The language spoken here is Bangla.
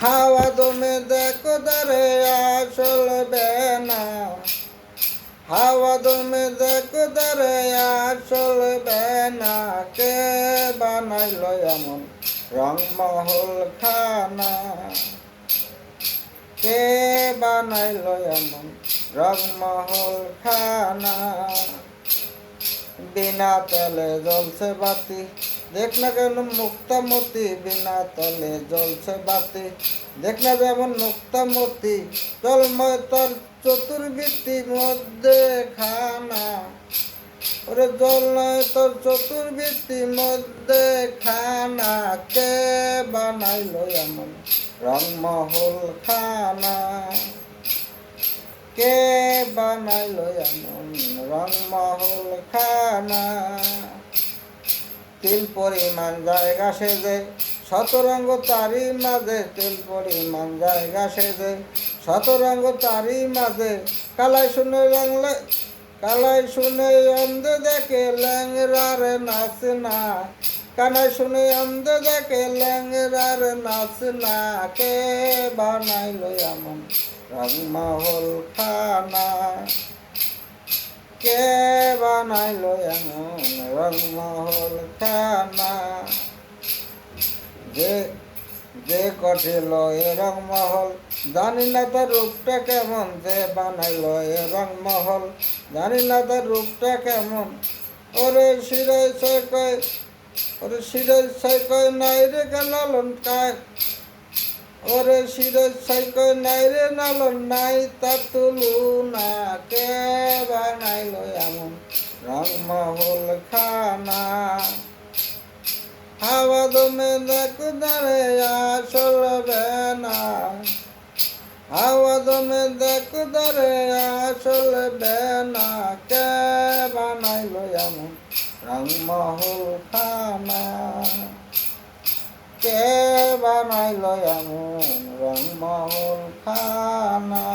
হাওয়া দমে দেখো দারে আসল বেনা, হাওয়া দমে দেখো দারে আসল বেনা, কে বানাইল এমন রংমহল খানা, কে বানাইল এমন রংমহল খানা। বিনা তেলে জ্বলছে বাতি, দেখ না কেন মুক্তামতি, বিনা তেলে জ্বলছে বাতি, দেখ না যেমন মুক্তামতি, জলময় তার চতুর্বৃত্তি মধ্যে খানা, ওরে জল নয় তোর চতুর্বৃত্তি মধ্যে খানা, কে বানাইল এমন রংমহল খানা, কে বানাইল এমন রংমহল খানা। তিল পরিমাণ জায়গা সেজে শতরঙ্গ তারি মাঝে, তিল পরিমাণ জায়গা সেজে শতরঙ্গ তারি মাঝে, কালাই শুনে বাংলা কালাই শুনে অন্ধে দেখে ল্যাংরার নাচ না, কানাই শুনে অন্ধে দেখে ল্যাংরার নাচ না, কে বানাইল এমন রংমহল খানা, কে বানাইল এমন রংমহল খানা। যে যে কঠিল এ রংমহল, জানি না তার রূপটা কেমন, যে বানাইল এ রংমহল, জানি না তার রূপটা কেমন। ওরে শিরাই ছয় কয়, ওরে শিরাই ছয় কয় নাই রে লালন কায়, ওরে শিরাই ছয় কয় নাই রে লালন, নাই তার তুলনা, কে বানাইল এমন রংমহল খানা। হাওয়া দমে দেখো দারে আসল বেনা, হাওয়া দমে দেখো দারে আসল বেনা, কে বানাইল এমন রংমহল খানা, কে বানাইল এমন রংমহল খানা।